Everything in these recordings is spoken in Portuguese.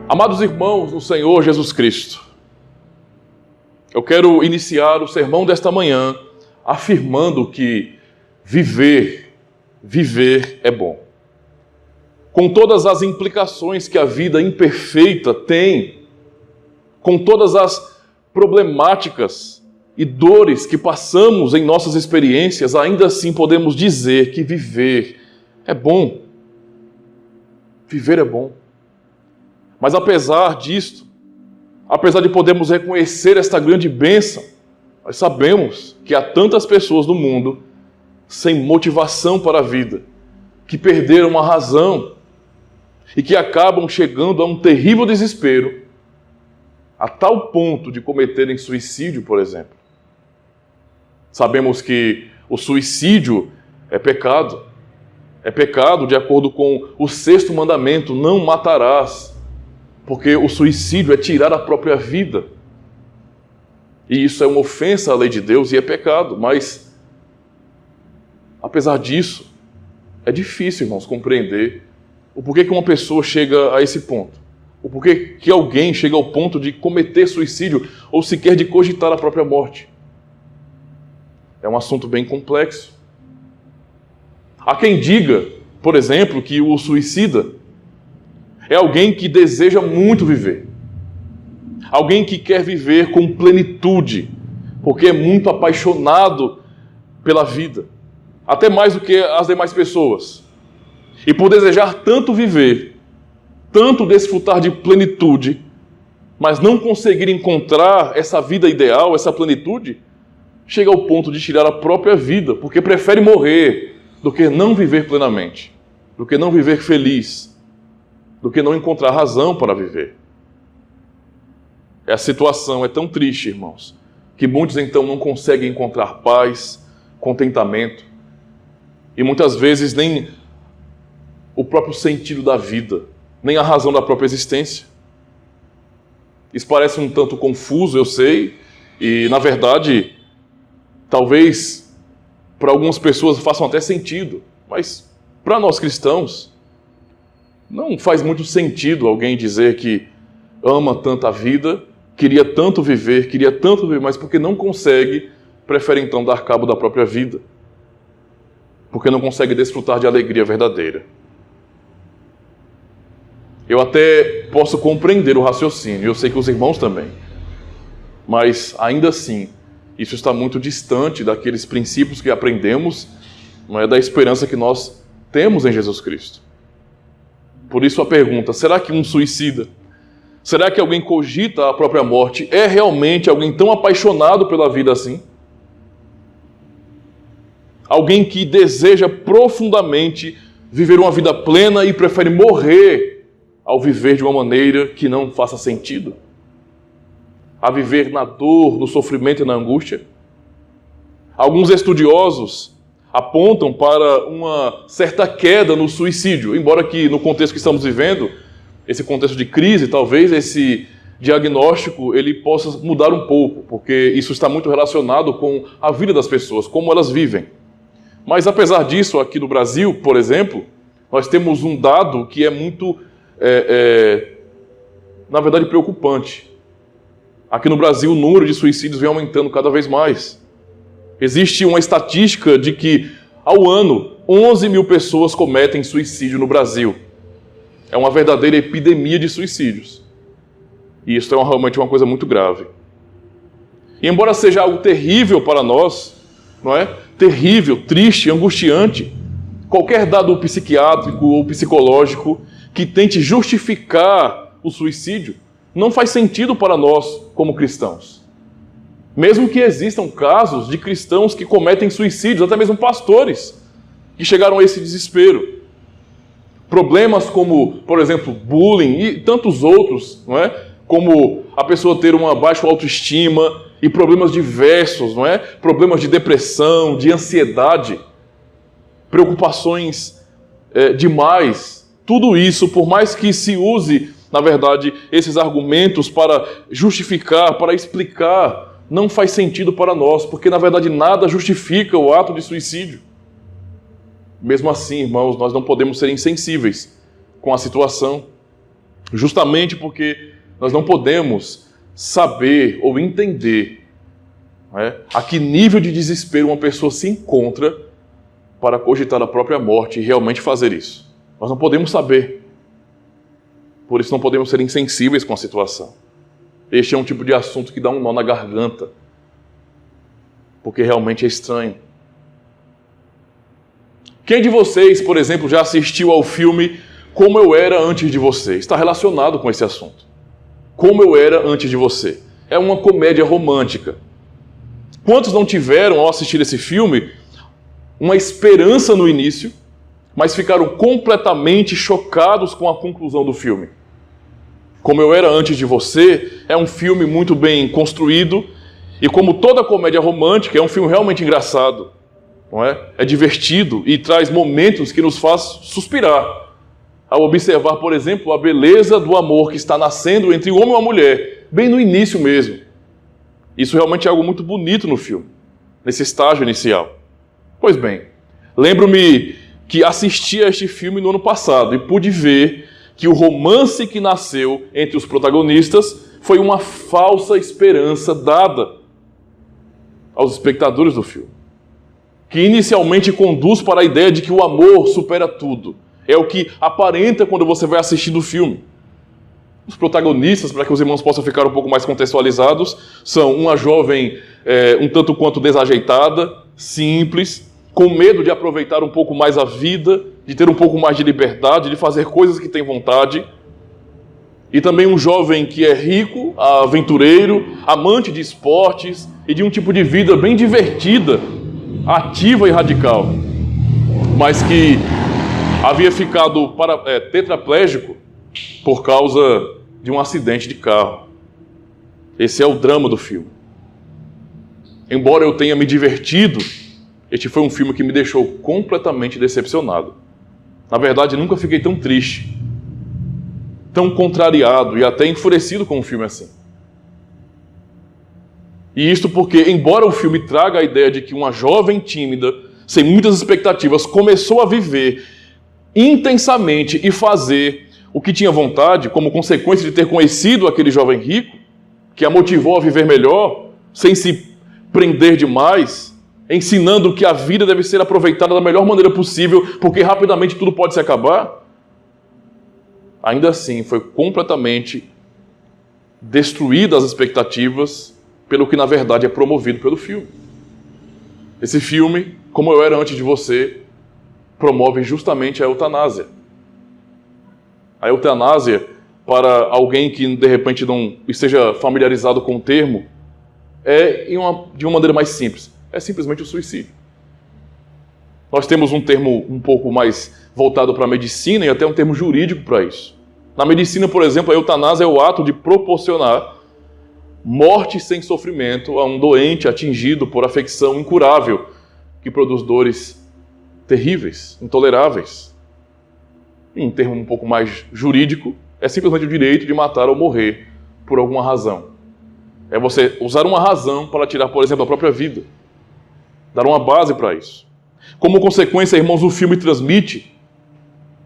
Amados irmãos no Senhor Jesus Cristo, eu quero iniciar o sermão desta manhã afirmando que viver é bom. Com todas as implicações que a vida imperfeita tem, com todas as problemáticas e dores que passamos em nossas experiências, ainda assim podemos dizer que viver é bom. Viver é bom. Mas apesar disto, apesar de podermos reconhecer esta grande bênção, nós sabemos que há tantas pessoas no mundo sem motivação para a vida, que perderam a razão e que acabam chegando a um terrível desespero, a tal ponto de cometerem suicídio, por exemplo. Sabemos que o suicídio é pecado de acordo com o 6º mandamento, não matarás, porque o suicídio é tirar a própria vida. E isso é uma ofensa à lei de Deus e é pecado, mas apesar disso, é difícil, irmãos, compreender o porquê que uma pessoa chega a esse ponto. O porquê que alguém chega ao ponto de cometer suicídio ou sequer de cogitar a própria morte. É um assunto bem complexo. Há quem diga, por exemplo, que o suicida é alguém que deseja muito viver. Alguém que quer viver com plenitude, porque é muito apaixonado pela vida, até mais do que as demais pessoas. E por desejar tanto viver, tanto desfrutar de plenitude, mas não conseguir encontrar essa vida ideal, essa plenitude, chega ao ponto de tirar a própria vida, porque prefere morrer do que não viver plenamente, do que não viver feliz, do que não encontrar razão para viver. A situação é tão triste, irmãos, que muitos então não conseguem encontrar paz, contentamento, e muitas vezes nem o próprio sentido da vida, nem a razão da própria existência. Isso parece um tanto confuso, eu sei, e na verdade, talvez para algumas pessoas façam até sentido, mas para nós cristãos, não faz muito sentido alguém dizer que ama tanto a vida, queria tanto viver, mas porque não consegue, prefere então dar cabo da própria vida, porque não consegue desfrutar de alegria verdadeira. Eu até posso compreender o raciocínio, eu sei que os irmãos também, mas ainda assim, isso está muito distante daqueles princípios que aprendemos, não é, da esperança que nós temos em Jesus Cristo. Por isso a pergunta, será que um suicida, será que alguém cogita a própria morte, é realmente alguém tão apaixonado pela vida assim? Alguém que deseja profundamente viver uma vida plena e prefere morrer ao viver de uma maneira que não faça sentido? A viver na dor, no sofrimento e na angústia? Alguns estudiosos apontam para uma certa queda no suicídio, embora que no contexto que estamos vivendo, esse contexto de crise, talvez esse diagnóstico ele possa mudar um pouco, porque isso está muito relacionado com a vida das pessoas, como elas vivem. Mas apesar disso, aqui no Brasil, por exemplo, nós temos um dado que é muito, na verdade, preocupante. Aqui no Brasil, o número de suicídios vem aumentando cada vez mais. Existe uma estatística de que, ao ano, 11 mil pessoas cometem suicídio no Brasil. É uma verdadeira epidemia de suicídios. E isso é realmente uma coisa muito grave. E embora seja algo terrível para nós, não é? Terrível, triste, angustiante, qualquer dado psiquiátrico ou psicológico que tente justificar o suicídio não faz sentido para nós como cristãos. Mesmo que existam casos de cristãos que cometem suicídios, até mesmo pastores, que chegaram a esse desespero. Problemas como, por exemplo, bullying e tantos outros, não é? Como a pessoa ter uma baixa autoestima e problemas diversos, não é? Problemas de depressão, de ansiedade, preocupações demais. Tudo isso, por mais que se use, na verdade, esses argumentos para justificar, para explicar, não faz sentido para nós, porque na verdade nada justifica o ato de suicídio. Mesmo assim, irmãos, nós não podemos ser insensíveis com a situação. Justamente porque nós não podemos saber ou entender, né, a que nível de desespero uma pessoa se encontra para cogitar a própria morte e realmente fazer isso. Nós não podemos saber. Por isso não podemos ser insensíveis com a situação. Este é um tipo de assunto que dá um nó na garganta, porque realmente é estranho. Quem de vocês, por exemplo, já assistiu ao filme Como Eu Era Antes de Você? Está relacionado com esse assunto. Como Eu Era Antes de Você. É uma comédia romântica. Quantos não tiveram, ao assistir esse filme, uma esperança no início, mas ficaram completamente chocados com a conclusão do filme? Como Eu Era Antes de Você é um filme muito bem construído e, como toda comédia romântica, é um filme realmente engraçado, não é? É divertido e traz momentos que nos faz suspirar ao observar, por exemplo, a beleza do amor que está nascendo entre o homem e a mulher, bem no início mesmo. Isso realmente é algo muito bonito no filme, nesse estágio inicial. Pois bem, lembro-me que assisti a este filme no ano passado e pude ver que o romance que nasceu entre os protagonistas foi uma falsa esperança dada aos espectadores do filme, que inicialmente conduz para a ideia de que o amor supera tudo. É o que aparenta quando você vai assistir o filme. Os protagonistas, para que os irmãos possam ficar um pouco mais contextualizados, são uma jovem um tanto quanto desajeitada, simples, com medo de aproveitar um pouco mais a vida, de ter um pouco mais de liberdade, de fazer coisas que tem vontade. E também um jovem que é rico, aventureiro, amante de esportes e de um tipo de vida bem divertida, ativa e radical, mas que havia ficado tetraplégico por causa de um acidente de carro. Esse é o drama do filme. Embora eu tenha me divertido, este foi um filme que me deixou completamente decepcionado. Na verdade, nunca fiquei tão triste, tão contrariado e até enfurecido com um filme assim. E isto porque, embora o filme traga a ideia de que uma jovem tímida, sem muitas expectativas, começou a viver intensamente e fazer o que tinha vontade, como consequência de ter conhecido aquele jovem rico, que a motivou a viver melhor, sem se prender demais, ensinando que a vida deve ser aproveitada da melhor maneira possível, porque rapidamente tudo pode se acabar, ainda assim foi completamente destruída as expectativas pelo que na verdade é promovido pelo filme. Esse filme, Como Eu Era Antes de Você, promove justamente a eutanásia. A eutanásia, para alguém que de repente não esteja familiarizado com o termo, é de uma maneira mais simples. É simplesmente o suicídio. Nós temos um termo um pouco mais voltado para a medicina e até um termo jurídico para isso. Na medicina, por exemplo, a eutanásia é o ato de proporcionar morte sem sofrimento a um doente atingido por afecção incurável que produz dores terríveis, intoleráveis. Em um termo um pouco mais jurídico, é simplesmente o direito de matar ou morrer por alguma razão. É você usar uma razão para tirar, por exemplo, a própria vida. Dar uma base para isso. Como consequência, irmãos, o filme transmite,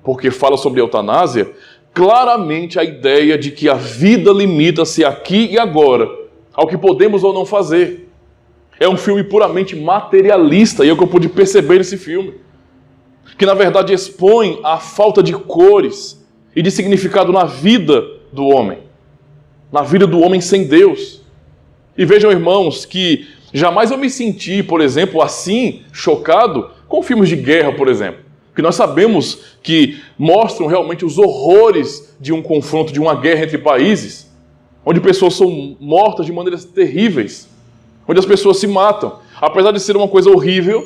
porque fala sobre a eutanásia, claramente a ideia de que a vida limita-se aqui e agora, ao que podemos ou não fazer. É um filme puramente materialista, e é o que eu pude perceber nesse filme. Que na verdade expõe a falta de cores e de significado na vida do homem. Na vida do homem sem Deus. E vejam, irmãos, que jamais eu me senti, por exemplo, assim, chocado com filmes de guerra, por exemplo. Que nós sabemos que mostram realmente os horrores de um confronto, de uma guerra entre países, onde pessoas são mortas de maneiras terríveis, onde as pessoas se matam. Apesar de ser uma coisa horrível,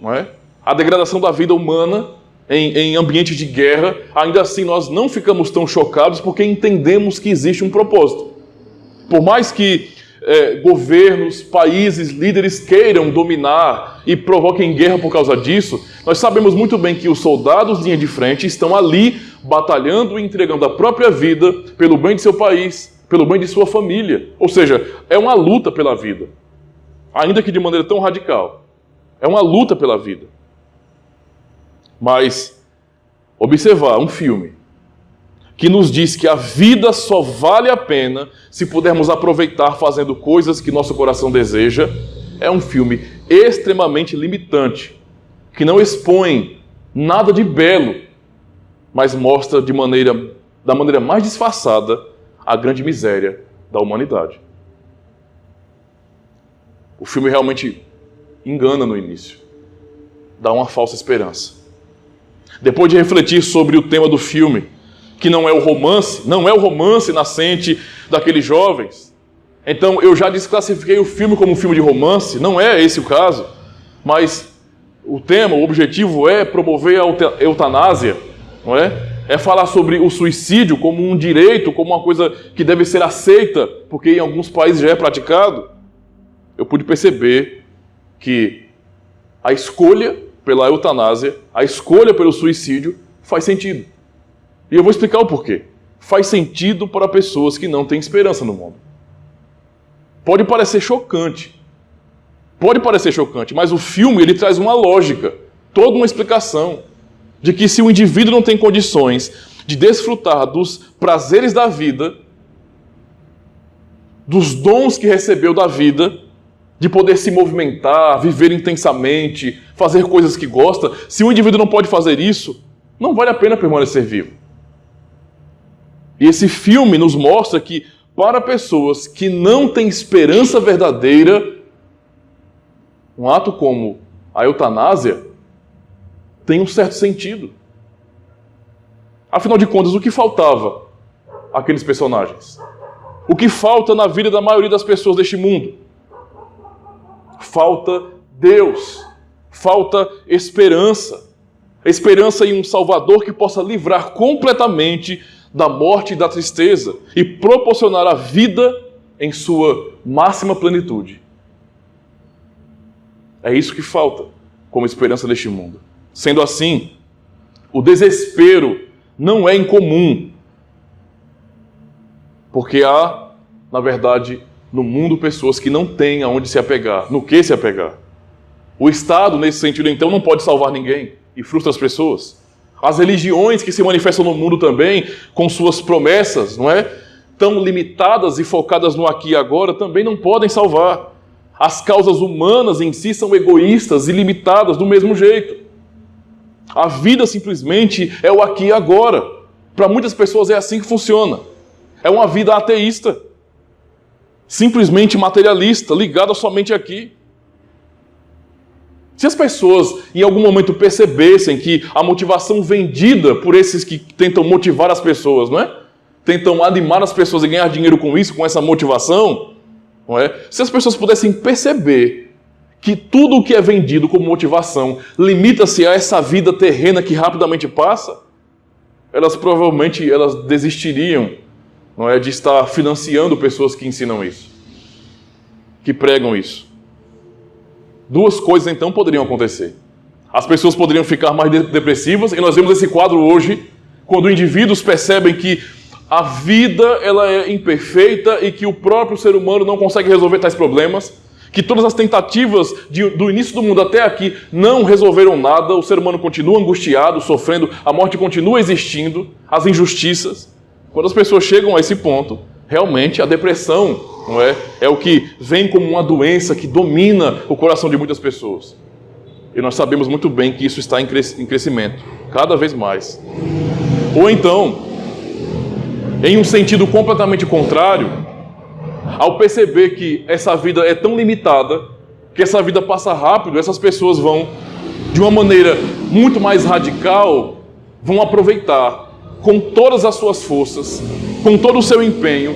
não é? A degradação da vida humana em ambientes de guerra, ainda assim nós não ficamos tão chocados porque entendemos que existe um propósito. Por mais que governos, países, líderes queiram dominar e provoquem guerra por causa disso, nós sabemos muito bem que os soldados de linha de frente estão ali batalhando e entregando a própria vida pelo bem de seu país, pelo bem de sua família. Ou seja, é uma luta pela vida, ainda que de maneira tão radical. É uma luta pela vida. Mas observar um filme que nos diz que a vida só vale a pena se pudermos aproveitar fazendo coisas que nosso coração deseja, é um filme extremamente limitante, que não expõe nada de belo, mas mostra da maneira mais disfarçada a grande miséria da humanidade. O filme realmente engana no início, dá uma falsa esperança. Depois de refletir sobre o tema do filme, que não é o romance nascente daqueles jovens, então eu já desclassifiquei o filme como um filme de romance, não é esse o caso, mas o objetivo é promover a eutanásia, não é? É falar sobre o suicídio como um direito, como uma coisa que deve ser aceita, porque em alguns países já é praticado. Eu pude perceber que a escolha pela eutanásia, a escolha pelo suicídio, faz sentido. E eu vou explicar o porquê. Faz sentido para pessoas que não têm esperança no mundo. Pode parecer chocante, mas o filme ele traz uma lógica, toda uma explicação de que se o indivíduo não tem condições de desfrutar dos prazeres da vida, dos dons que recebeu da vida, de poder se movimentar, viver intensamente, fazer coisas que gosta, se o indivíduo não pode fazer isso, não vale a pena permanecer vivo. E esse filme nos mostra que, para pessoas que não têm esperança verdadeira, um ato como a eutanásia tem um certo sentido. Afinal de contas, o que faltava àqueles personagens? O que falta na vida da maioria das pessoas deste mundo? Falta Deus, falta esperança. Esperança em um Salvador que possa livrar completamente da morte e da tristeza e proporcionar a vida em sua máxima plenitude. É isso que falta como esperança deste mundo. Sendo assim, o desespero não é incomum, porque há, na verdade, no mundo pessoas que não têm aonde se apegar, no que se apegar. O Estado, nesse sentido, então, não pode salvar ninguém e frustra as pessoas. As religiões que se manifestam no mundo também, com suas promessas, não é? Tão limitadas e focadas no aqui e agora, também não podem salvar. As causas humanas em si são egoístas e limitadas do mesmo jeito. A vida simplesmente é o aqui e agora. Para muitas pessoas é assim que funciona. É uma vida ateísta, simplesmente materialista, ligada somente aqui. Se as pessoas em algum momento percebessem que a motivação vendida por esses que tentam motivar as pessoas, não é? Tentam animar as pessoas e ganhar dinheiro com isso, com essa motivação, não é? Se as pessoas pudessem perceber que tudo o que é vendido como motivação limita-se a essa vida terrena que rapidamente passa, elas provavelmente desistiriam, não é, de estar financiando pessoas que ensinam isso, que pregam isso. Duas coisas então poderiam acontecer. As pessoas poderiam ficar mais depressivas, e nós vemos esse quadro hoje, quando indivíduos percebem que a vida ela é imperfeita e que o próprio ser humano não consegue resolver tais problemas, que todas as tentativas do início do mundo até aqui não resolveram nada, o ser humano continua angustiado, sofrendo, a morte continua existindo, as injustiças. Quando as pessoas chegam a esse ponto, realmente a depressão, não é? É o que vem como uma doença que domina o coração de muitas pessoas. E nós sabemos muito bem que isso está em crescimento, cada vez mais. Ou então, em um sentido completamente contrário, ao perceber que essa vida é tão limitada, que essa vida passa rápido, essas pessoas vão, de uma maneira muito mais radical, vão aproveitar com todas as suas forças, com todo o seu empenho,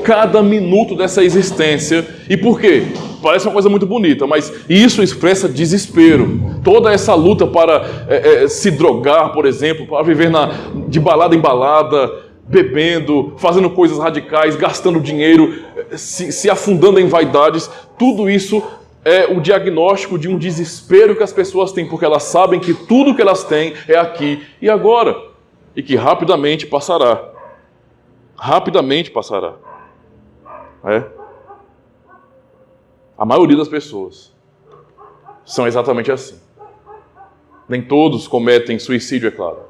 cada minuto dessa existência. E por quê? Parece uma coisa muito bonita, mas isso expressa desespero. Toda essa luta para se drogar, por exemplo, para viver de balada em balada, bebendo, fazendo coisas radicais, gastando dinheiro, se afundando em vaidades, tudo isso é o diagnóstico de um desespero que as pessoas têm, porque elas sabem que tudo que elas têm é aqui e agora, e que rapidamente passará. Rapidamente passará. A maioria das pessoas são exatamente assim. Nem todos cometem suicídio, é claro,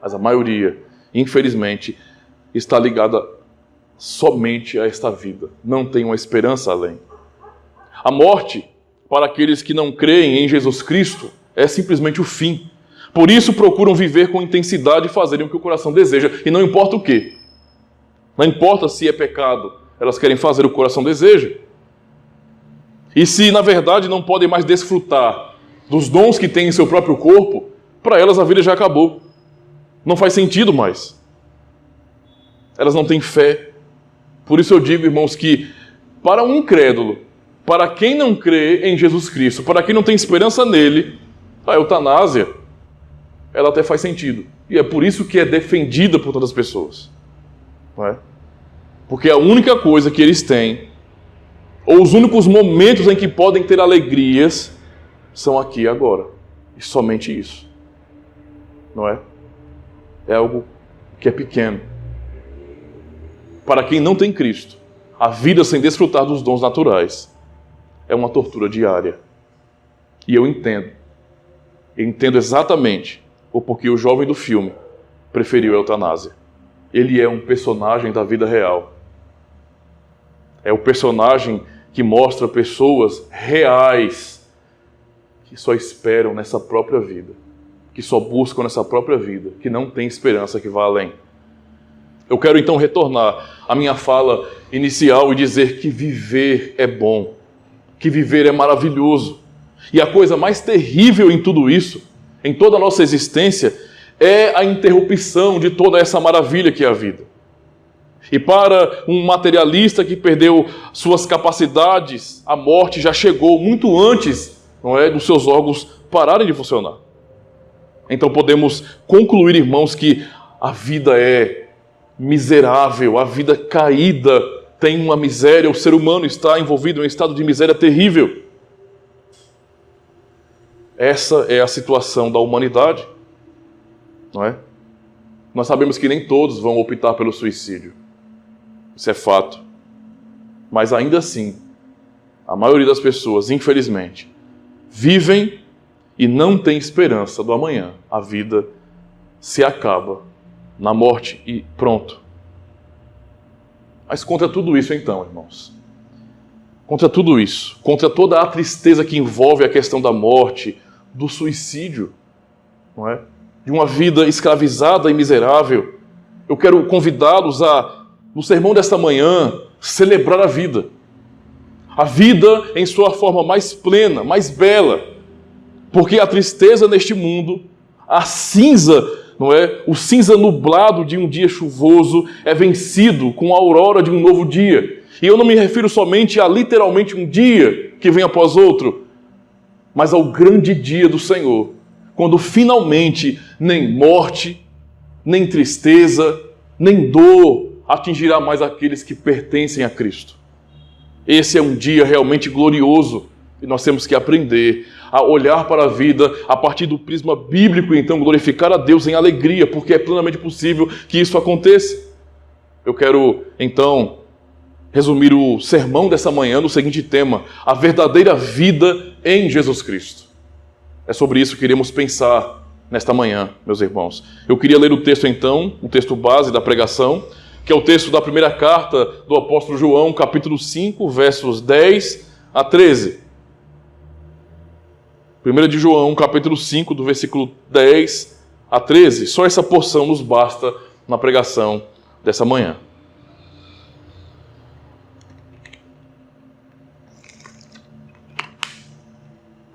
mas a maioria, infelizmente, está ligada somente a esta vida. Não tem uma esperança além. A morte, para aqueles que não creem em Jesus Cristo, é simplesmente o fim. Por isso procuram viver com intensidade e fazerem o que o coração deseja. E não importa o quê. Não importa se é pecado, elas querem fazer o que o coração deseja. E se, na verdade, não podem mais desfrutar dos dons que têm em seu próprio corpo, para elas a vida já acabou. Não faz sentido mais. Elas não têm fé. Por isso eu digo, irmãos, que para um incrédulo, para quem não crê em Jesus Cristo, para quem não tem esperança nele, a eutanásia, ela até faz sentido. E é por isso que é defendida por todas as pessoas. Não é? Porque a única coisa que eles têm, ou os únicos momentos em que podem ter alegrias, são aqui e agora. E somente isso. Não é? É algo que é pequeno. Para quem não tem Cristo, a vida sem desfrutar dos dons naturais é uma tortura diária. E eu entendo. Eu entendo exatamente o porquê o jovem do filme preferiu a eutanásia. Ele é um personagem da vida real. É o personagem que mostra pessoas reais que só esperam nessa própria vida, que só buscam nessa própria vida, que não tem esperança que vá além. Eu quero então retornar à minha fala inicial e dizer que viver é bom, que viver é maravilhoso. E a coisa mais terrível em tudo isso, em toda a nossa existência, é a interrupção de toda essa maravilha que é a vida. E para um materialista que perdeu suas capacidades, a morte já chegou muito antes, não é, dos seus órgãos pararem de funcionar. Então podemos concluir, irmãos, que a vida é miserável, a vida caída tem uma miséria, o ser humano está envolvido em um estado de miséria terrível. Essa é a situação da humanidade, não é? Nós sabemos que nem todos vão optar pelo suicídio. Isso é fato. Mas ainda assim, a maioria das pessoas, infelizmente, vivem e não tem esperança do amanhã. A vida se acaba na morte e pronto. Mas contra tudo isso então, irmãos, contra tudo isso, contra toda a tristeza que envolve a questão da morte, do suicídio, não é? De uma vida escravizada e miserável, eu quero convidá-los a, no sermão desta manhã, celebrar a vida. A vida em sua forma mais plena, mais bela. Porque a tristeza neste mundo, a cinza, não é? O cinza nublado de um dia chuvoso é vencido com a aurora de um novo dia. E eu não me refiro somente a literalmente um dia que vem após outro, mas ao grande dia do Senhor, quando finalmente nem morte, nem tristeza, nem dor atingirá mais aqueles que pertencem a Cristo. Esse é um dia realmente glorioso e nós temos que aprender a olhar para a vida a partir do prisma bíblico e então glorificar a Deus em alegria, porque é plenamente possível que isso aconteça. Eu quero então resumir o sermão dessa manhã no seguinte tema: a verdadeira vida em Jesus Cristo. É sobre isso que iremos pensar nesta manhã, meus irmãos. Eu queria ler o texto então, o texto base da pregação, que é o texto da primeira carta do apóstolo João, capítulo 5, versos 10 a 13. 1 de João, capítulo 5, do versículo 10 a 13. Só essa porção nos basta na pregação dessa manhã.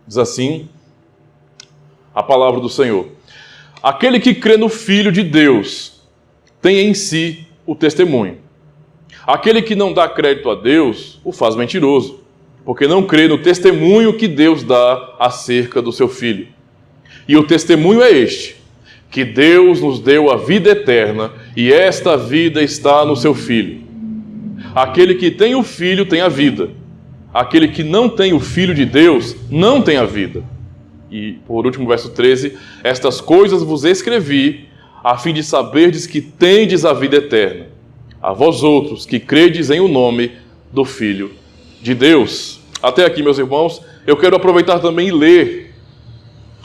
Diz assim a palavra do Senhor: aquele que crê no Filho de Deus tem em si o testemunho. Aquele que não dá crédito a Deus o faz mentiroso, porque não crê no testemunho que Deus dá acerca do seu Filho. E o testemunho é este: que Deus nos deu a vida eterna, e esta vida está no seu Filho. Aquele que tem o Filho tem a vida. Aquele que não tem o Filho de Deus não tem a vida. E, por último, verso 13: estas coisas vos escrevi, a fim de saberdes que tendes a vida eterna, a vós outros que credes em o nome do Filho de Deus. Até aqui, meus irmãos, eu quero aproveitar também e ler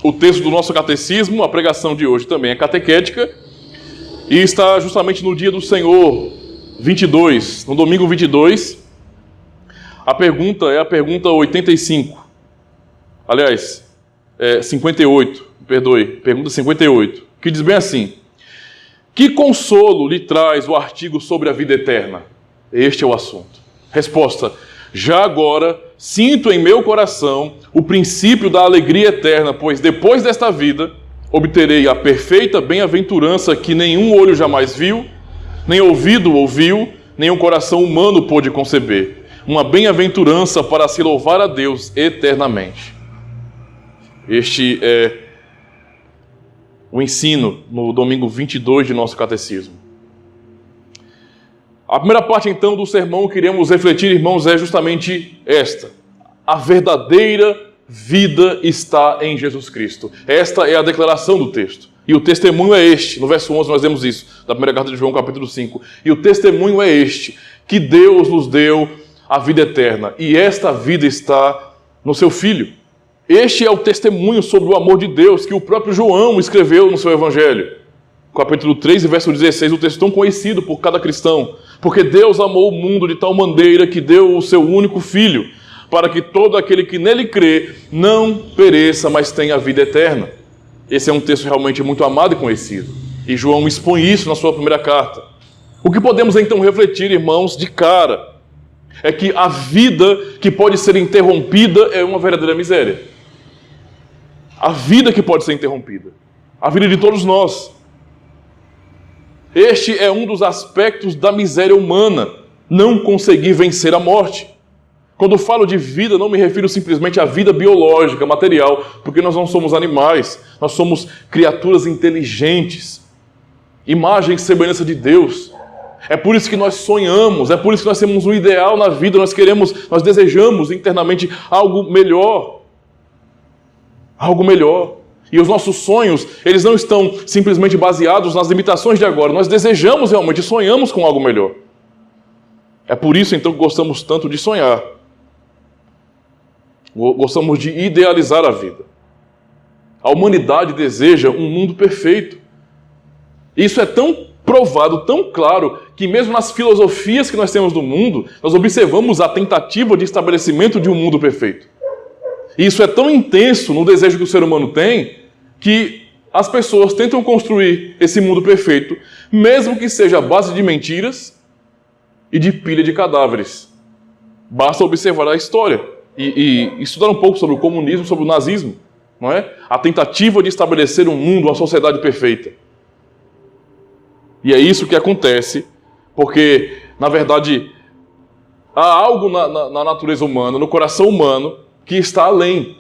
o texto do nosso catecismo. A pregação de hoje também é catequética, E está justamente no dia do Senhor, 22, no domingo 22. A pergunta é a pergunta 85. Aliás, 58, perdoe, pergunta 58, que diz bem assim: que consolo lhe traz o artigo sobre a vida eterna? Este é o assunto. Resposta: já agora sinto em meu coração o princípio da alegria eterna, pois depois desta vida obterei a perfeita bem-aventurança que nenhum olho jamais viu, nem ouvido ouviu, nem um coração humano pôde conceber. Uma bem-aventurança para se louvar a Deus eternamente. Este é o ensino no domingo 22 de nosso catecismo. A primeira parte, então, do sermão que iremos refletir, irmãos, é justamente esta: a verdadeira vida está em Jesus Cristo. Esta é a declaração do texto. E o testemunho é este. No verso 11 nós vemos isso, da primeira carta de João, capítulo 5. E o testemunho é este: que Deus nos deu a vida eterna. E esta vida está no seu Filho. Este é o testemunho sobre o amor de Deus que o próprio João escreveu no seu Evangelho. Capítulo 3, verso 16, o texto tão conhecido por cada cristão. Porque Deus amou o mundo de tal maneira que deu o seu único Filho, para que todo aquele que nele crê não pereça, mas tenha a vida eterna. Esse é um texto realmente muito amado e conhecido. E João expõe isso na sua primeira carta. O que podemos então refletir, irmãos, de cara, é que a vida que pode ser interrompida é uma verdadeira miséria. A vida que pode ser interrompida. A vida de todos nós. Este é um dos aspectos da miséria humana, não conseguir vencer a morte. Quando falo de vida, não me refiro simplesmente à vida biológica, material, porque nós não somos animais, nós somos criaturas inteligentes, imagem e semelhança de Deus. É por isso que nós sonhamos, é por isso que nós temos um ideal na vida, nós desejamos internamente algo melhor. Algo melhor. E os nossos sonhos, eles não estão simplesmente baseados nas limitações de agora. Nós desejamos realmente, sonhamos com algo melhor. É por isso, então, que gostamos tanto de sonhar. Gostamos de idealizar a vida. A humanidade deseja um mundo perfeito. Isso é tão provado, tão claro, que mesmo nas filosofias que nós temos do mundo, nós observamos a tentativa de estabelecimento de um mundo perfeito. E isso é tão intenso no desejo que o ser humano tem, que as pessoas tentam construir esse mundo perfeito, mesmo que seja à base de mentiras e de pilha de cadáveres. Basta observar a história e estudar um pouco sobre o comunismo, sobre o nazismo, não é? A tentativa de estabelecer um mundo, uma sociedade perfeita. E é isso que acontece, porque, na verdade, há algo na natureza humana, no coração humano, que está além.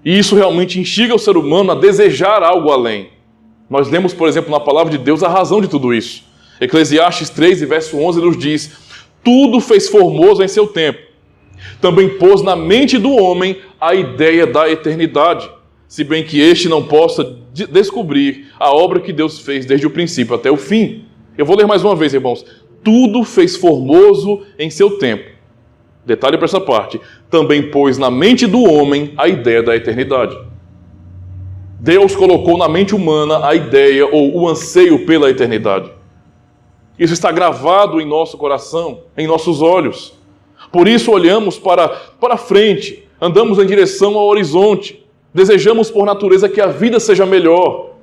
E isso realmente instiga o ser humano a desejar algo além. Nós lemos, por exemplo, na palavra de Deus a razão de tudo isso. Eclesiastes 3, verso 11, nos diz: tudo fez formoso em seu tempo. Também pôs na mente do homem a ideia da eternidade, se bem que este não possa descobrir a obra que Deus fez desde o princípio até o fim. Eu vou ler mais uma vez, irmãos. Tudo fez formoso em seu tempo. Detalhe para essa parte. Também pôs na mente do homem a ideia da eternidade. Deus colocou na mente humana a ideia ou o anseio pela eternidade. Isso está gravado em nosso coração, em nossos olhos. Por isso olhamos para frente, andamos em direção ao horizonte. Desejamos por natureza que a vida seja melhor,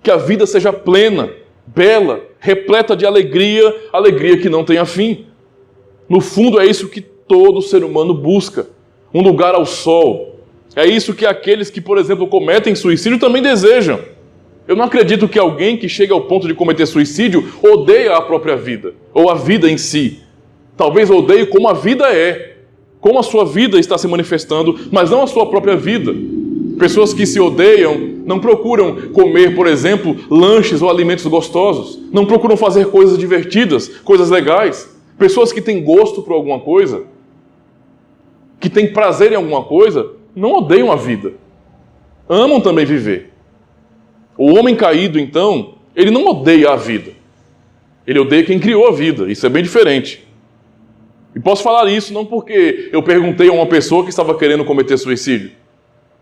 que a vida seja plena, bela, repleta de alegria, alegria que não tenha fim. No fundo é isso que todo ser humano busca, um lugar ao sol. É isso que aqueles que, por exemplo, cometem suicídio também desejam. Eu não acredito que alguém que chega ao ponto de cometer suicídio odeia a própria vida, ou a vida em si. Talvez odeie como a vida é, como a sua vida está se manifestando, mas não a sua própria vida. Pessoas que se odeiam não procuram comer, por exemplo, lanches ou alimentos gostosos, não procuram fazer coisas divertidas, coisas legais. Pessoas que têm gosto por alguma coisa, que têm prazer em alguma coisa, não odeiam a vida. Amam também viver. O homem caído, então, ele não odeia a vida. Ele odeia quem criou a vida. Isso é bem diferente. E posso falar isso não porque eu perguntei a uma pessoa que estava querendo cometer suicídio,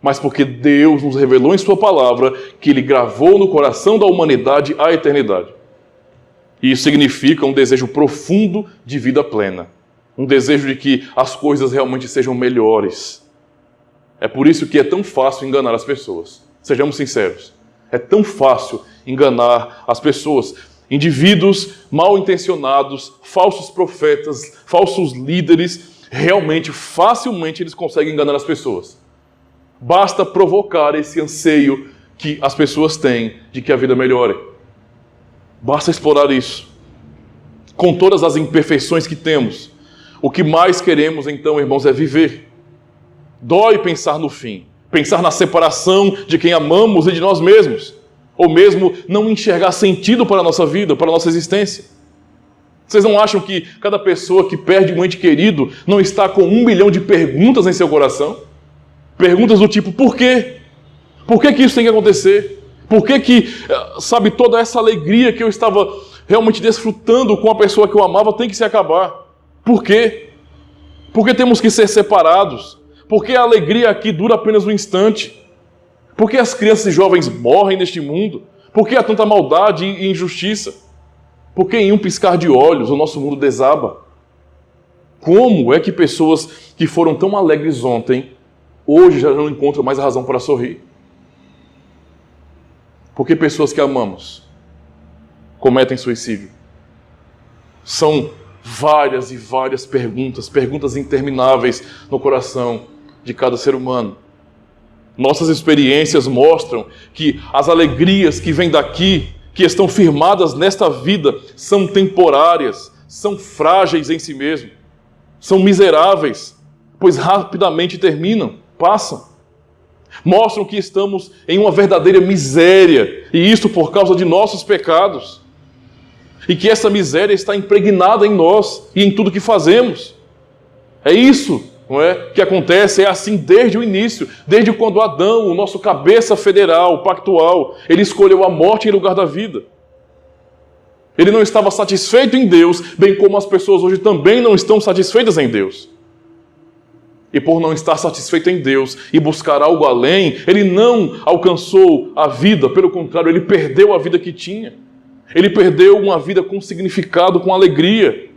mas porque Deus nos revelou em sua palavra que Ele gravou no coração da humanidade a eternidade. E isso significa um desejo profundo de vida plena. Um desejo de que as coisas realmente sejam melhores. É por isso que é tão fácil enganar as pessoas. Sejamos sinceros. É tão fácil enganar as pessoas. Indivíduos mal intencionados, falsos profetas, falsos líderes, realmente, facilmente eles conseguem enganar as pessoas. Basta provocar esse anseio que as pessoas têm de que a vida melhore. Basta explorar isso. Com todas as imperfeições que temos, o que mais queremos então, irmãos, é viver. Dói pensar no fim, pensar na separação de quem amamos e de nós mesmos, ou mesmo não enxergar sentido para a nossa vida, para a nossa existência. Vocês não acham que cada pessoa que perde um ente querido não está com 1 milhão de perguntas em seu coração? Perguntas do tipo, por quê? Por que isso tem que acontecer? Por que, sabe, toda essa alegria que eu estava realmente desfrutando com a pessoa que eu amava tem que se acabar? Por quê? Por que temos que ser separados? Por que a alegria aqui dura apenas um instante? Por que as crianças e jovens morrem neste mundo? Por que há tanta maldade e injustiça? Por que em um piscar de olhos o nosso mundo desaba? Como é que pessoas que foram tão alegres ontem, hoje já não encontram mais razão para sorrir? Por que pessoas que amamos cometem suicídio? São várias e várias perguntas intermináveis no coração de cada ser humano. Nossas experiências mostram que as alegrias que vêm daqui, que estão firmadas nesta vida, são temporárias, são frágeis em si mesmo, são miseráveis, pois rapidamente terminam, passam. Mostram que estamos em uma verdadeira miséria, e isso por causa de nossos pecados. E que essa miséria está impregnada em nós e em tudo que fazemos. É isso, não é, que acontece, é assim desde o início, desde quando Adão, o nosso cabeça federal, pactual, ele escolheu a morte em lugar da vida. Ele não estava satisfeito em Deus, bem como as pessoas hoje também não estão satisfeitas em Deus. E por não estar satisfeito em Deus e buscar algo além, ele não alcançou a vida, pelo contrário, ele perdeu a vida que tinha. Ele perdeu uma vida com significado, com alegria.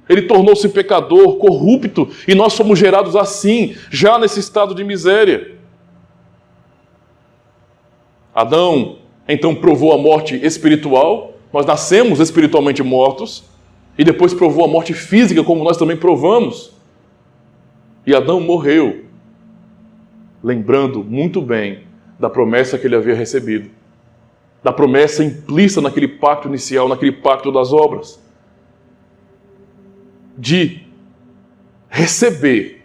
Ele tornou-se pecador, corrupto, e nós fomos gerados assim, já nesse estado de miséria. Adão, então, provou a morte espiritual, nós nascemos espiritualmente mortos, e depois provou a morte física, como nós também provamos. E Adão morreu, lembrando muito bem da promessa que ele havia recebido, da promessa implícita naquele pacto inicial, naquele pacto das obras, de receber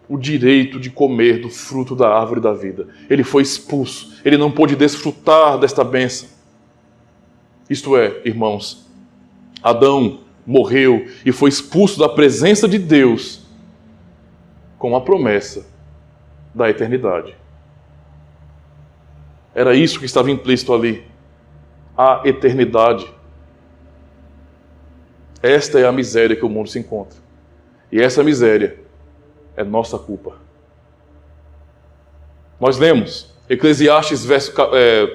o direito de comer do fruto da árvore da vida. Ele foi expulso, ele não pôde desfrutar desta bênção. Isto é, irmãos, Adão morreu e foi expulso da presença de Deus com a promessa da eternidade. Era isso que estava implícito ali, a eternidade. Esta é a miséria que o mundo se encontra. E essa miséria é nossa culpa. Nós lemos Eclesiastes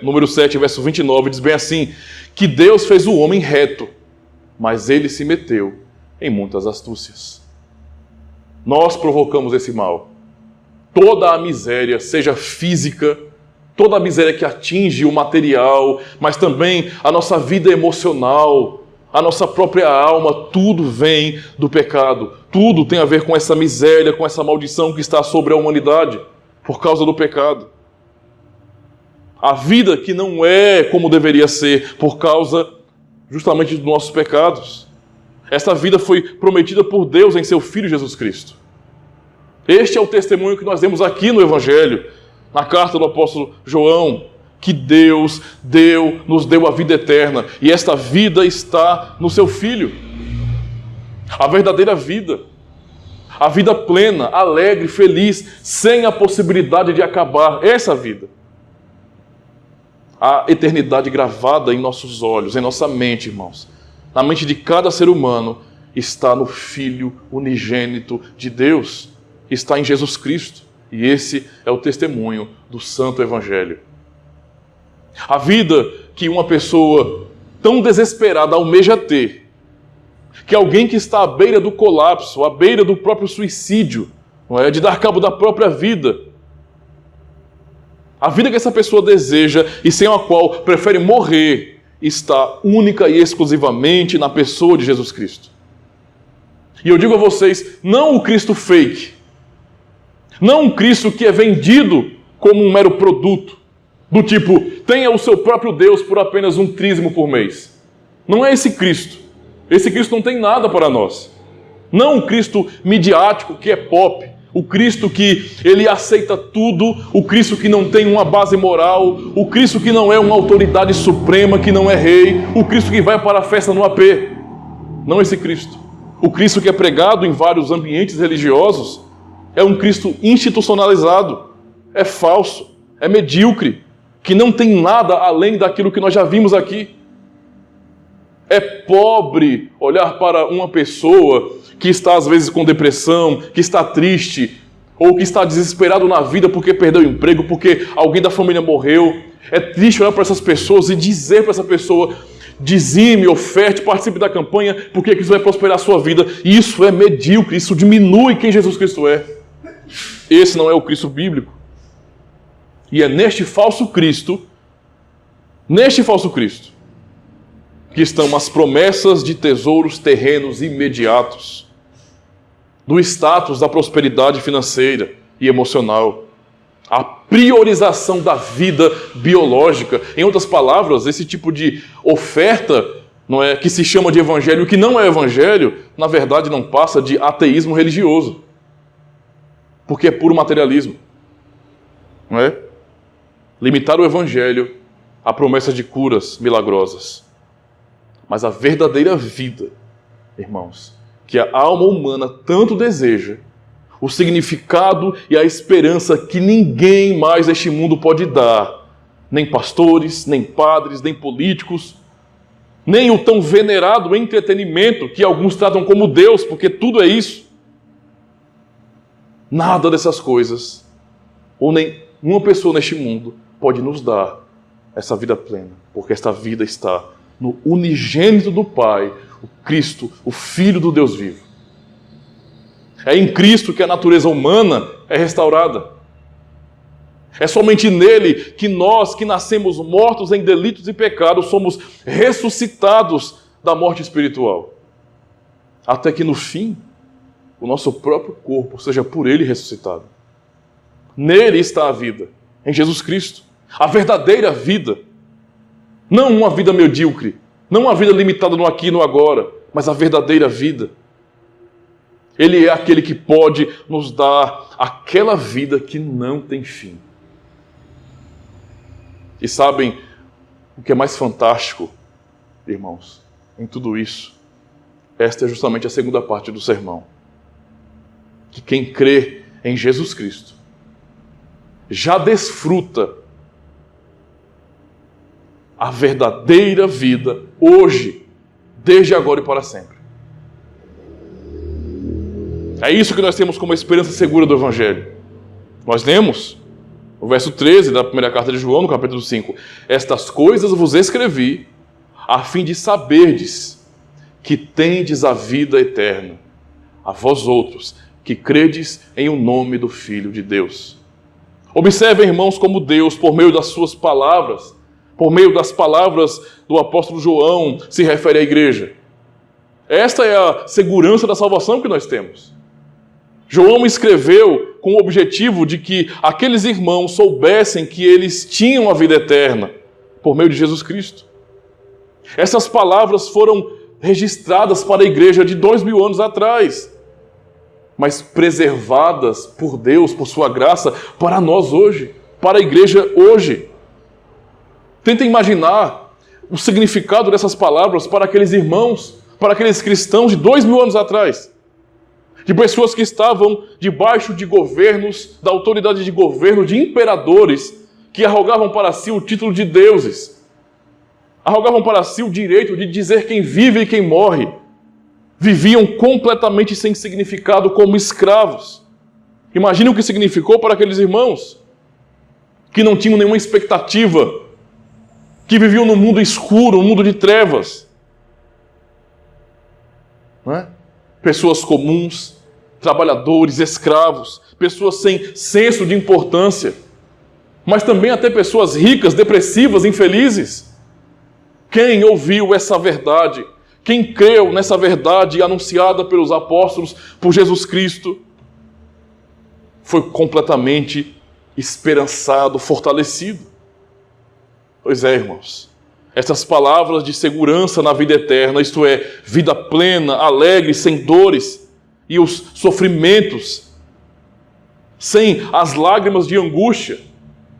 número 7, verso 29, diz bem assim, que Deus fez o homem reto, mas ele se meteu em muitas astúcias. Nós provocamos esse mal. Toda a miséria, seja física, toda a miséria que atinge o material, mas também a nossa vida emocional, a nossa própria alma, tudo vem do pecado. Tudo tem a ver com essa miséria, com essa maldição que está sobre a humanidade, por causa do pecado. A vida que não é como deveria ser, por causa justamente dos nossos pecados. Esta vida foi prometida por Deus em seu Filho Jesus Cristo. Este é o testemunho que nós temos aqui no Evangelho, na carta do apóstolo João, que Deus nos deu a vida eterna, e esta vida está no seu Filho. A verdadeira vida, a vida plena, alegre, feliz, sem a possibilidade de acabar, essa vida. A eternidade gravada em nossos olhos, em nossa mente, irmãos. Na mente de cada ser humano está no Filho unigênito de Deus, está em Jesus Cristo. E esse é o testemunho do Santo Evangelho. A vida que uma pessoa tão desesperada almeja ter, que alguém que está à beira do colapso, à beira do próprio suicídio, não é? De dar cabo da própria vida, a vida que essa pessoa deseja e sem a qual prefere morrer, está única e exclusivamente na pessoa de Jesus Cristo. E eu digo a vocês, não o Cristo fake, não um Cristo que é vendido como um mero produto, do tipo, tenha o seu próprio Deus por apenas um dízimo por mês. Não é esse Cristo. Esse Cristo não tem nada para nós. Não o Cristo midiático que é pop, o Cristo que ele aceita tudo, o Cristo que não tem uma base moral, o Cristo que não é uma autoridade suprema, que não é rei, o Cristo que vai para a festa no AP. Não esse Cristo. O Cristo que é pregado em vários ambientes religiosos é um Cristo institucionalizado, é falso, é medíocre, que não tem nada além daquilo que nós já vimos aqui. É pobre olhar para uma pessoa que está às vezes com depressão, que está triste, ou que está desesperado na vida porque perdeu o emprego, porque alguém da família morreu. É triste olhar para essas pessoas e dizer para essa pessoa, dizime, oferte, participe da campanha, porque isso vai prosperar a sua vida. E isso é medíocre, isso diminui quem Jesus Cristo é. Esse não é o Cristo bíblico. E é neste falso Cristo, que estão as promessas de tesouros terrenos imediatos, do status da prosperidade financeira e emocional, a priorização da vida biológica. Em outras palavras, esse tipo de oferta, não é, que se chama de evangelho, que não é evangelho, na verdade não passa de ateísmo religioso, porque é puro materialismo, não é? Limitar o evangelho à promessa de curas milagrosas. Mas a verdadeira vida, irmãos, que a alma humana tanto deseja, o significado e a esperança que ninguém mais neste mundo pode dar, nem pastores, nem padres, nem políticos, nem o tão venerado entretenimento que alguns tratam como Deus, porque tudo é isso. Nada dessas coisas, ou nem uma pessoa neste mundo, pode nos dar essa vida plena, porque esta vida está no unigênito do Pai, o Cristo, o Filho do Deus vivo. É em Cristo que a natureza humana é restaurada. É somente nele que nós, que nascemos mortos em delitos e pecados, somos ressuscitados da morte espiritual. Até que no fim, o nosso próprio corpo seja por ele ressuscitado. Nele está a vida, em Jesus Cristo. A verdadeira vida. Não uma vida medíocre, não uma vida limitada no aqui e no agora, mas a verdadeira vida. Ele é aquele que pode nos dar aquela vida que não tem fim. E sabem o que é mais fantástico, irmãos, em tudo isso? Esta é justamente a segunda parte do sermão. Que quem crê em Jesus Cristo já desfruta a verdadeira vida hoje, desde agora e para sempre. É isso que nós temos como esperança segura do Evangelho. Nós lemos o verso 13 da primeira carta de João, no capítulo 5. Estas coisas vos escrevi, a fim de saberdes que tendes a vida eterna, a vós outros, que credes em o nome do Filho de Deus. Observem, irmãos, como Deus, por meio das suas palavras, por meio das palavras do apóstolo João, se refere à igreja. Esta é a segurança da salvação que nós temos. João escreveu com o objetivo de que aqueles irmãos soubessem que eles tinham a vida eterna por meio de Jesus Cristo. Essas palavras foram registradas para a igreja de 2000 anos atrás, mas preservadas por Deus, por sua graça, para nós hoje, para a igreja hoje. Tentem imaginar o significado dessas palavras para aqueles irmãos, para aqueles cristãos de 2000 anos atrás. De pessoas que estavam debaixo de governos, da autoridade de governo, de imperadores, que arrogavam para si o título de deuses. Arrogavam para si o direito de dizer quem vive e quem morre. Viviam completamente sem significado como escravos. Imaginem o que significou para aqueles irmãos, que não tinham nenhuma expectativa que viviam num mundo escuro, um mundo de trevas. Não é? Pessoas comuns, trabalhadores, escravos, pessoas sem senso de importância, mas também até pessoas ricas, depressivas, infelizes. Quem ouviu essa verdade, quem creu nessa verdade anunciada pelos apóstolos, por Jesus Cristo, foi completamente esperançado, fortalecido. Pois é, irmãos, essas palavras de segurança na vida eterna, isto é, vida plena, alegre, sem dores e os sofrimentos, sem as lágrimas de angústia,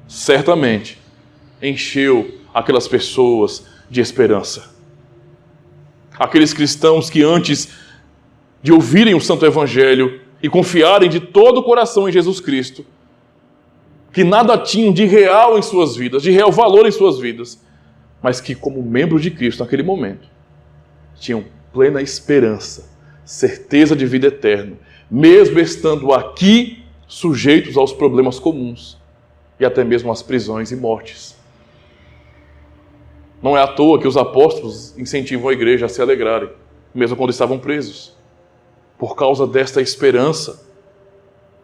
certamente encheu aquelas pessoas de esperança. Aqueles cristãos que antes de ouvirem o Santo Evangelho e confiarem de todo o coração em Jesus Cristo, que nada tinham de real em suas vidas, de real valor em suas vidas, mas que como membros de Cristo naquele momento, tinham plena esperança, certeza de vida eterna, mesmo estando aqui sujeitos aos problemas comuns e até mesmo às prisões e mortes. Não é à toa que os apóstolos incentivam a igreja a se alegrarem, mesmo quando estavam presos, por causa desta esperança.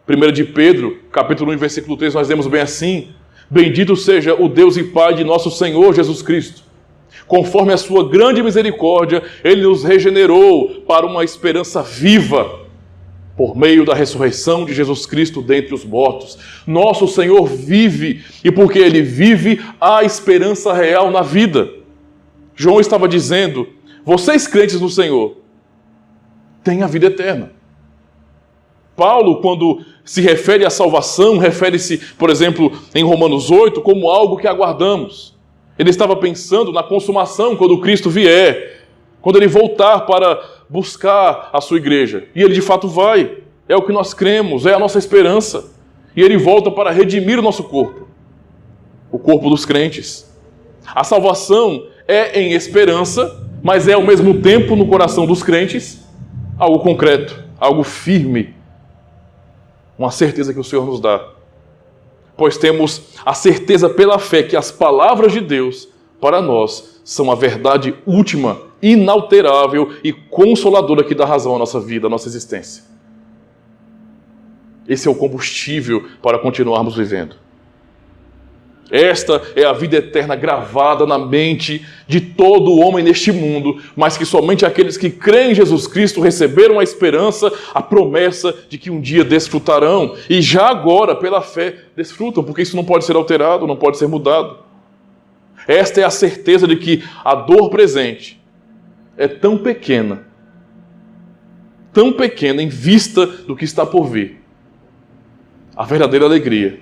1 de Pedro, capítulo 1, versículo 3, nós lemos bem assim: bendito seja o Deus e Pai de nosso Senhor Jesus Cristo. Conforme a sua grande misericórdia, Ele nos regenerou para uma esperança viva, por meio da ressurreição de Jesus Cristo dentre os mortos. Nosso Senhor vive, e porque Ele vive, há esperança real na vida. João estava dizendo: vocês crentes no Senhor, têm a vida eterna. Paulo, quando se refere à salvação, refere-se, por exemplo, em Romanos 8, como algo que aguardamos. Ele estava pensando na consumação quando Cristo vier, quando Ele voltar para buscar a sua igreja. E Ele de fato vai. É o que nós cremos, é a nossa esperança. E Ele volta para redimir o nosso corpo, o corpo dos crentes. A salvação é em esperança, mas é ao mesmo tempo no coração dos crentes algo concreto, algo firme, uma certeza que o Senhor nos dá. Pois temos a certeza pela fé que as palavras de Deus para nós são a verdade última, inalterável e consoladora que dá razão à nossa vida, à nossa existência. Esse é o combustível para continuarmos vivendo. Esta é a vida eterna gravada na mente de todo homem neste mundo, mas que somente aqueles que creem em Jesus Cristo receberam a esperança, a promessa de que um dia desfrutarão. E já agora, pela fé, desfrutam, porque isso não pode ser alterado, não pode ser mudado. Esta é a certeza de que a dor presente é tão pequena em vista do que está por vir. A verdadeira alegria,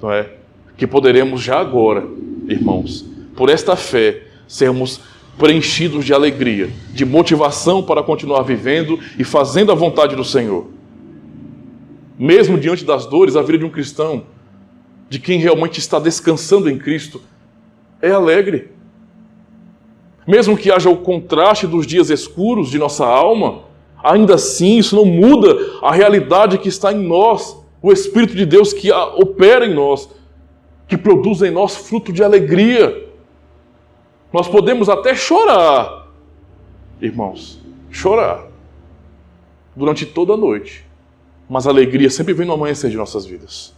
não é? Que poderemos já agora, irmãos, por esta fé, sermos preenchidos de alegria, de motivação para continuar vivendo e fazendo a vontade do Senhor. Mesmo diante das dores, a vida de um cristão, de quem realmente está descansando em Cristo, é alegre. Mesmo que haja o contraste dos dias escuros de nossa alma, ainda assim isso não muda a realidade que está em nós, o Espírito de Deus que opera em nós, que produz em nós fruto de alegria. Nós podemos até chorar, irmãos, chorar durante toda a noite, mas a alegria sempre vem no amanhecer de nossas vidas.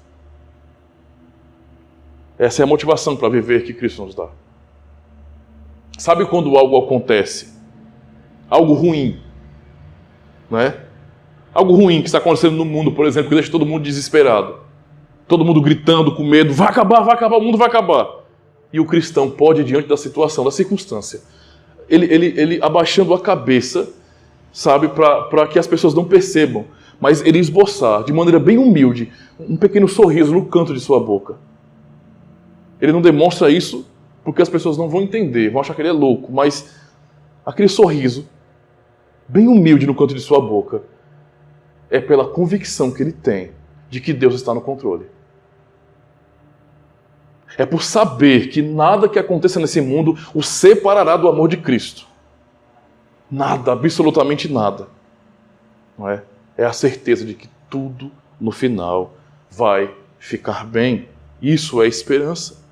Essa é a motivação para viver que Cristo nos dá. Sabe quando algo acontece, algo ruim, não é? Algo ruim que está acontecendo no mundo, por exemplo, que deixa todo mundo desesperado. Todo mundo gritando com medo, vai acabar, o mundo vai acabar. E o cristão pode, diante da situação, da circunstância, ele abaixando a cabeça, sabe, para que as pessoas não percebam, mas ele esboçar, de maneira bem humilde, um pequeno sorriso no canto de sua boca. Ele não demonstra isso porque as pessoas não vão entender, vão achar que ele é louco, mas aquele sorriso, bem humilde no canto de sua boca, é pela convicção que ele tem de que Deus está no controle. É por saber que nada que aconteça nesse mundo o separará do amor de Cristo. Nada, absolutamente nada. Não é? É a certeza de que tudo, no final, vai ficar bem. Isso é esperança.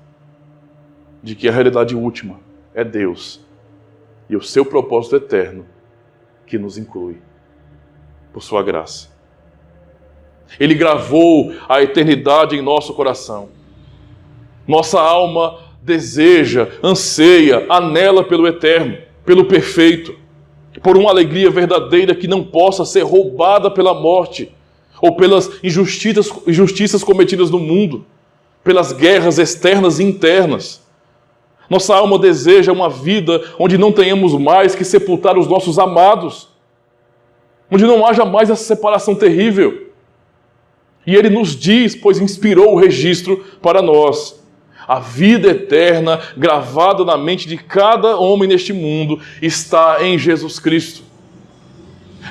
de que a realidade última é Deus e o seu propósito eterno que nos inclui, por sua graça. Ele gravou a eternidade em nosso coração. Nossa alma deseja, anseia, anela pelo eterno, pelo perfeito, por uma alegria verdadeira que não possa ser roubada pela morte ou pelas injustiças cometidas no mundo, pelas guerras externas e internas. Nossa alma deseja uma vida onde não tenhamos mais que sepultar os nossos amados, onde não haja mais essa separação terrível. E ele nos diz, pois inspirou o registro para nós: a vida eterna gravada na mente de cada homem neste mundo está em Jesus Cristo.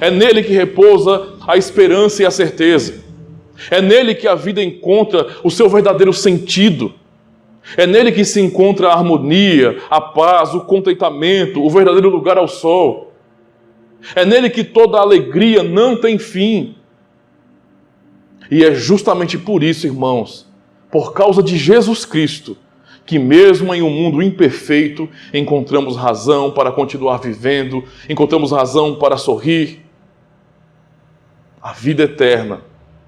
É nele que repousa a esperança e a certeza. É nele que a vida encontra o seu verdadeiro sentido. É nele que se encontra a harmonia, a paz, o contentamento, o verdadeiro lugar ao sol. É nele que toda alegria não tem fim. E é justamente por isso, irmãos, por causa de Jesus Cristo, que mesmo em um mundo imperfeito, encontramos razão para continuar vivendo, encontramos razão para sorrir. A vida eterna,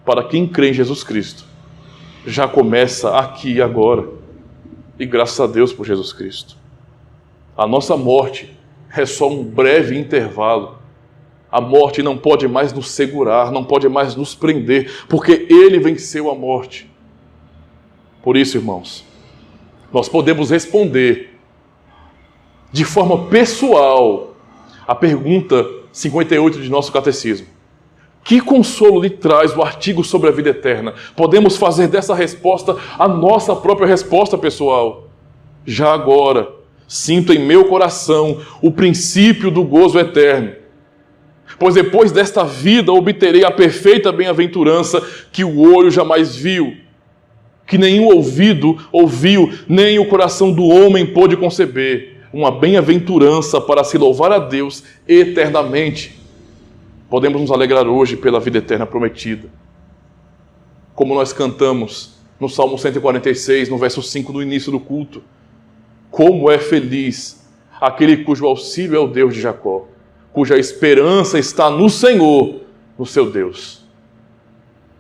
para quem crê em Jesus Cristo, já começa aqui e agora. E graças a Deus por Jesus Cristo. A nossa morte é só um breve intervalo. A morte não pode mais nos segurar, não pode mais nos prender, porque Ele venceu a morte. Por isso, irmãos, nós podemos responder de forma pessoal a pergunta 58 de nosso catecismo. Que consolo lhe traz o artigo sobre a vida eterna? Podemos fazer dessa resposta a nossa própria resposta pessoal. Já agora, sinto em meu coração o princípio do gozo eterno. Pois depois desta vida obterei a perfeita bem-aventurança que o olho jamais viu, que nenhum ouvido ouviu, nem o coração do homem pôde conceber. Uma bem-aventurança para se louvar a Deus eternamente. Podemos nos alegrar hoje pela vida eterna prometida. Como nós cantamos no Salmo 146, no verso 5, no início do culto. Como é feliz aquele cujo auxílio é o Deus de Jacó, cuja esperança está no Senhor, no seu Deus.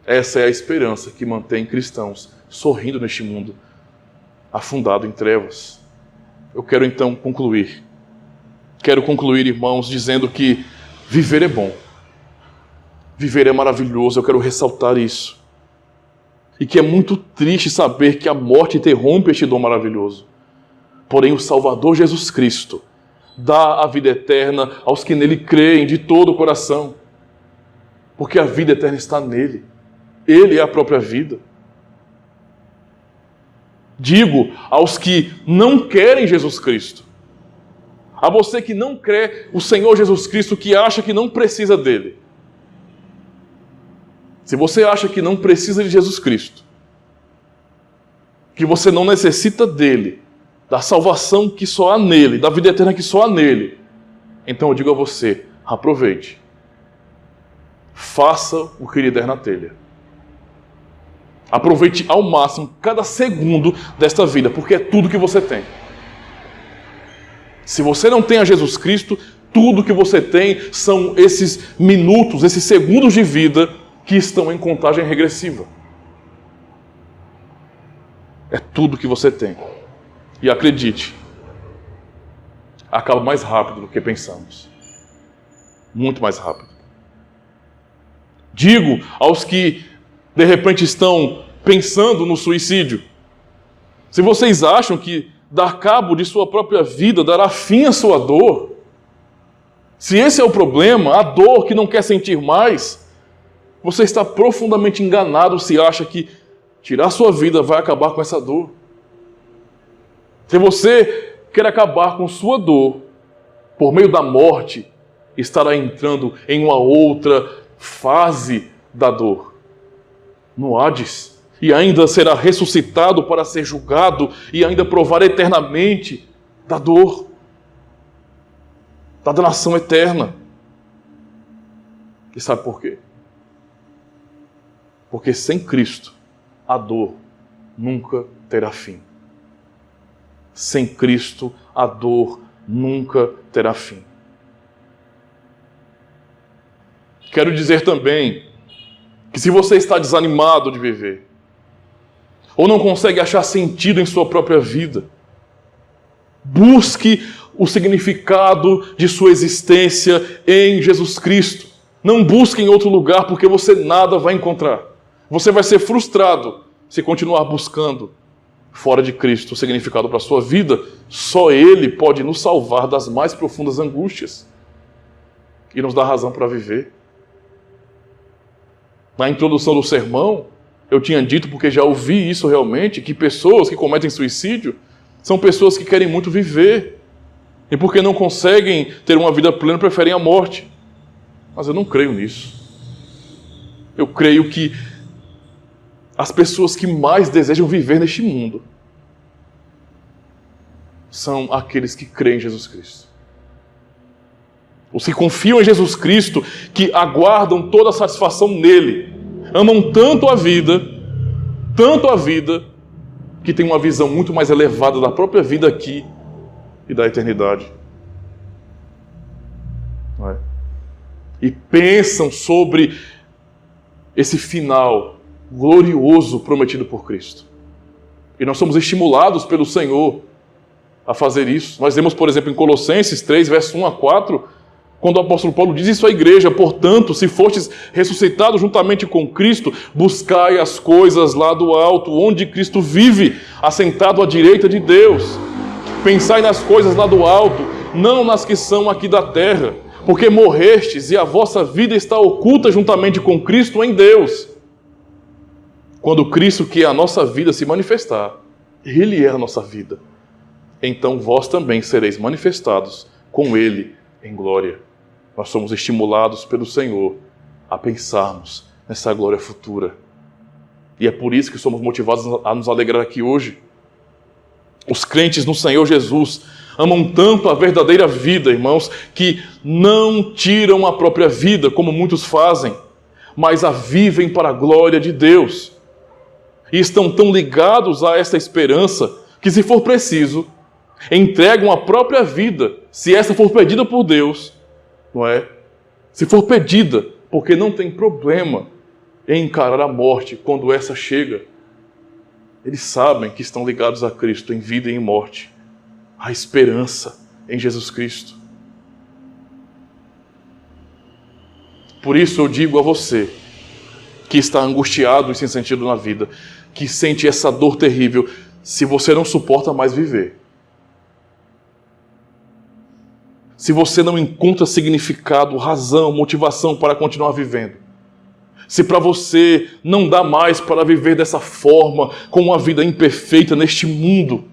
Essa é a esperança que mantém cristãos sorrindo neste mundo, afundado em trevas. Eu quero então concluir. Quero concluir, irmãos, dizendo que viver é bom. Viver é maravilhoso, eu quero ressaltar isso. E que é muito triste saber que a morte interrompe este dom maravilhoso. Porém, o Salvador Jesus Cristo dá a vida eterna aos que nele creem de todo o coração. Porque a vida eterna está nele. Ele é a própria vida. Digo aos que não querem Jesus Cristo. A você que não crê o Senhor Jesus Cristo, que acha que não precisa dele. Se você acha que não precisa de Jesus Cristo, que você não necessita dele, da salvação que só há nele, da vida eterna que só há nele, então eu digo a você, aproveite. Faça o que lhe der na telha. Aproveite ao máximo cada segundo desta vida, porque é tudo que você tem. Se você não tem a Jesus Cristo, tudo que você tem são esses minutos, esses segundos de vida que estão em contagem regressiva. É tudo que você tem. E acredite, acaba mais rápido do que pensamos. Muito mais rápido. Digo aos que, de repente, estão pensando no suicídio. Se vocês acham que dar cabo de sua própria vida dará fim à sua dor, se esse é o problema, a dor que não quer sentir mais, você está profundamente enganado se acha que tirar sua vida vai acabar com essa dor. Se você quer acabar com sua dor por meio da morte, estará entrando em uma outra fase da dor, no Hades, e ainda será ressuscitado para ser julgado e ainda provar eternamente da dor, da danação eterna. E sabe por quê? Porque sem Cristo, a dor nunca terá fim. Sem Cristo, a dor nunca terá fim. Quero dizer também que se você está desanimado de viver, ou não consegue achar sentido em sua própria vida, busque o significado de sua existência em Jesus Cristo. Não busque em outro lugar, porque você nada vai encontrar. Você vai ser frustrado se continuar buscando fora de Cristo o significado para a sua vida. Só Ele pode nos salvar das mais profundas angústias e nos dar razão para viver. Na introdução do sermão, eu tinha dito, porque já ouvi isso realmente, que pessoas que cometem suicídio são pessoas que querem muito viver. E porque não conseguem ter uma vida plena, preferem a morte. Mas eu não creio nisso. Eu creio que as pessoas que mais desejam viver neste mundo são aqueles que creem em Jesus Cristo. Os que confiam em Jesus Cristo, que aguardam toda a satisfação nele, amam tanto a vida, que têm uma visão muito mais elevada da própria vida aqui e da eternidade. Não é? E pensam sobre esse final glorioso prometido por Cristo. E nós somos estimulados pelo Senhor a fazer isso. Nós vemos, por exemplo, em Colossenses 3, verso 1 a 4, quando o apóstolo Paulo diz isso à igreja: portanto, se fostes ressuscitados juntamente com Cristo, buscai as coisas lá do alto, onde Cristo vive, assentado à direita de Deus. Pensai nas coisas lá do alto, não nas que são aqui da terra, porque morrestes e a vossa vida está oculta juntamente com Cristo em Deus. Quando Cristo, que é a nossa vida, se manifestar, Ele é a nossa vida, então vós também sereis manifestados com Ele em glória. Nós somos estimulados pelo Senhor a pensarmos nessa glória futura. E é por isso que somos motivados a nos alegrar aqui hoje. Os crentes no Senhor Jesus amam tanto a verdadeira vida, irmãos, que não tiram a própria vida, como muitos fazem, mas a vivem para a glória de Deus. E estão tão ligados a esta esperança que, se for preciso, entregam a própria vida, se essa for pedida por Deus, não é? Se for pedida, porque não tem problema em encarar a morte quando essa chega. Eles sabem que estão ligados a Cristo em vida e em morte. A esperança em Jesus Cristo. Por isso eu digo a você, que está angustiado e sem sentido na vida, que sente essa dor terrível, se você não suporta mais viver, se você não encontra significado, razão, motivação para continuar vivendo, se para você não dá mais para viver dessa forma, com uma vida imperfeita neste mundo,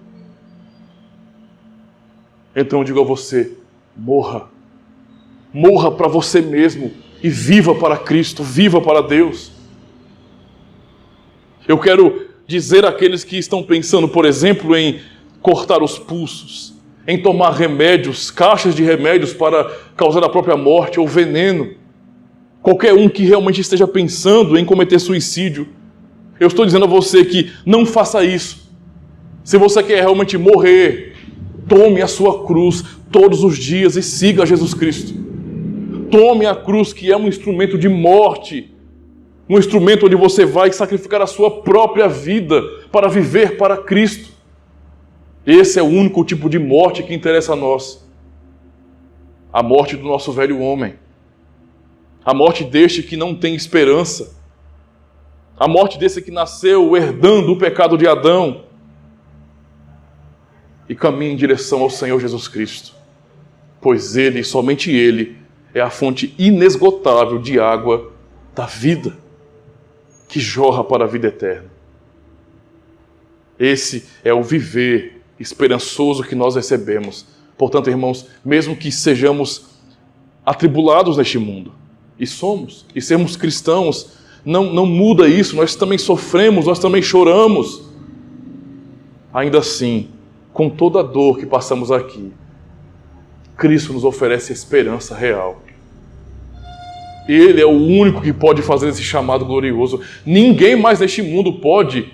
então eu digo a você: morra. Morra para você mesmo e viva para Cristo, viva para Deus. Eu quero dizer àqueles que estão pensando, por exemplo, em cortar os pulsos, em tomar remédios, caixas de remédios para causar a própria morte ou veneno. Qualquer um que realmente esteja pensando em cometer suicídio, eu estou dizendo a você que não faça isso. Se você quer realmente morrer, tome a sua cruz todos os dias e siga Jesus Cristo. Tome a cruz, que é um instrumento de morte, um instrumento onde você vai sacrificar a sua própria vida para viver para Cristo. Esse é o único tipo de morte que interessa a nós. A morte do nosso velho homem. A morte deste que não tem esperança. A morte desse que nasceu herdando o pecado de Adão. E caminha em direção ao Senhor Jesus Cristo. Pois Ele, somente Ele, é a fonte inesgotável de água da vida, que jorra para a vida eterna. Esse é o viver esperançoso que nós recebemos. Portanto, irmãos, mesmo que sejamos atribulados neste mundo, e somos, e sermos cristãos, não muda isso, nós também sofremos, nós também choramos. Ainda assim, com toda a dor que passamos aqui, Cristo nos oferece esperança real. Ele é o único que pode fazer esse chamado glorioso. Ninguém mais neste mundo pode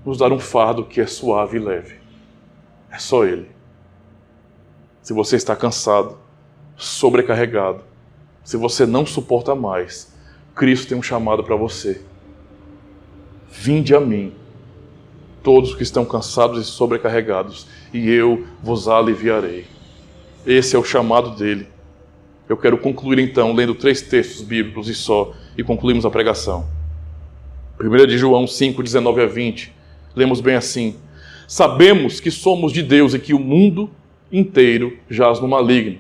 nos dar um fardo que é suave e leve. É só Ele. Se você está cansado, sobrecarregado, se você não suporta mais, Cristo tem um chamado para você. Vinde a mim, todos que estão cansados e sobrecarregados, e eu vos aliviarei. Esse é o chamado dele. Eu quero concluir então, lendo 3 textos bíblicos e concluímos a pregação. 1 de João 5, 19 a 20, lemos bem assim: sabemos que somos de Deus e que o mundo inteiro jaz no maligno.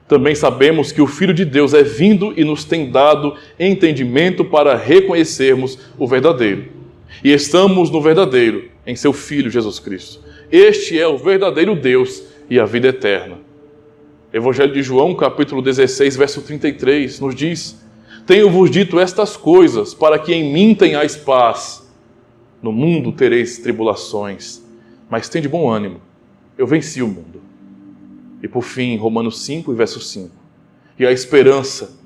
Também sabemos que o Filho de Deus é vindo e nos tem dado entendimento para reconhecermos o verdadeiro. E estamos no verdadeiro, em seu Filho Jesus Cristo. Este é o verdadeiro Deus e a vida eterna. Evangelho de João, capítulo 16, verso 33, nos diz: tenho-vos dito estas coisas, para que em mim tenhais paz. No mundo tereis tribulações, mas tende bom ânimo, eu venci o mundo. E por fim, Romanos 5, verso 5. E a esperança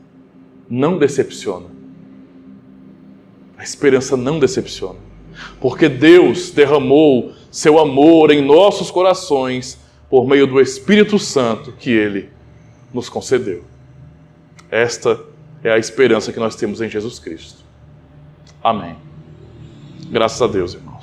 não decepciona. A esperança não decepciona. Porque Deus derramou seu amor em nossos corações por meio do Espírito Santo que Ele nos concedeu. Esta é a esperança que nós temos em Jesus Cristo. Amém. Graças a Deus, irmão.